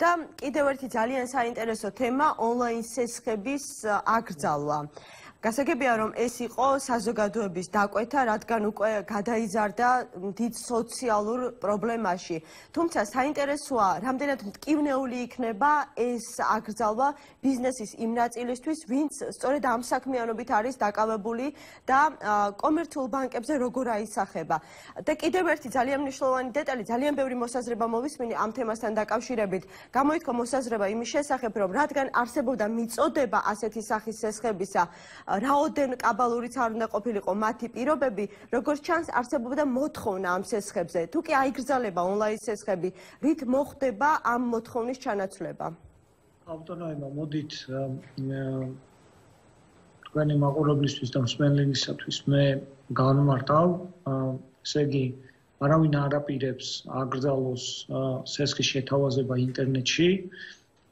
და კიდევ ერთი ძალიან საინტერესო თემა ონლაინ სესხების აკრძალვა. გასაგებია რომ ეს იყო საზოგადოების დაკვეთა, რადგან უკვე გადაიზარდა დიდ სოციალურ პრობლემაში. თუმცა საინტერესოა, რამდენად მტკივნეული იქნება ეს აკრძალვა ბიზნესის იმ ნაწილისთვის, ვინც სწორედ ამ საქმიანობით არის დაკავებული და კომერციულ ბანკებზე როგორ აისახება. და კიდევ ერთი ძალიან მნიშვნელოვანი დეტალი, ძალიან ბევრი მოსაზრება მოვისმინე ამ თემასთან დაკავშირებით. გამოიქვა მოსაზრება იმის შესახებ, რომ რადგან არსებობდა მიწოდება ასეთი სახის სესხებისა, რაოდენ კაბალურიც არ უნდა ყოფილიყო მათი პირობები, როგორც ჩანს, არსებობდა მოთხოვნა ამ სესხებზე. თუ კი აიგრძალება ონლაინ სესხები, რით მოხდება ამ მოთხოვნის ჩანაცვლება? ავტონომია მოდით თქვენი მაყურებლისთვის და მსმენელისათვის მე განმარტავ, ესე იგი, არავინ არ აპირებს აკრძალოს სესხის შეთავაზება ინტერნეტში.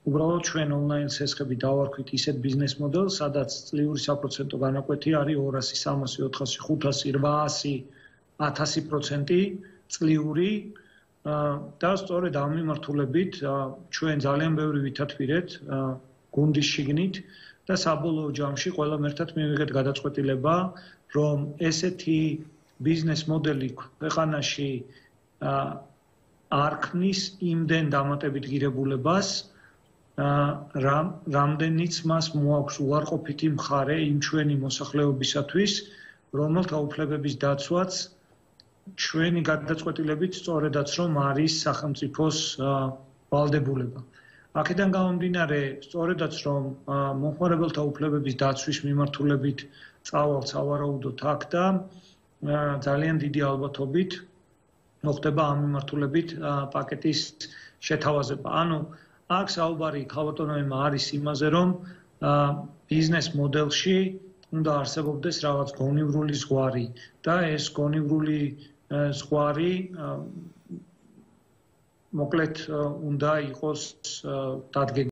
უბრალოდ ჩვენ ონლაინ სესხები დავარქვით ისეთ ბიზნეს მოდელს, სადაც წლიური საპროცენტო განაკვეთი არის 200, 300, 400, 500, 800, 1000% წლიური და სწორედ ამ მიმართულებით ჩვენ ძალიან ბევრი ვითათბირეთ გუნდის შიგნით და საბოლოო ჯამში ყველამ ერთად მივიღეთ გადაწყვეტილება, რომ ესეთი ბიზნეს მოდელი ქვეყანაში არ ქმნის იმდენ დამატებით ღირებულებას, რამდენიც მას მოაქვს უარყოფითი მხარე იმ ჩვენი მოსახლეობისათვის, რომელთა უფლებების დაცვაც ჩვენი გადაწყვეტილებით სწორედაც რომ არის სახელმწიფოს ვალდებულება. აქედან გამომდინარე, სწორედაც რომ მომხმარებელთა უფლებების დაცვის მიმართულებით წავალ სავარაუდოდ აქ და ძალიან დიდი ალბათობით მოხდება ამ მიმართულებით პაკეტის შეთავაზება. ანუ აქ საუბარი ქალბატონებმა არის იმაზე, რომ ბიზნეს მოდელში უნდა არსებობდეს რაღაც გონივრული ზღვარი და ეს გონივრული ზღვარი მოკლედ უნდა იყოს დადგენილი.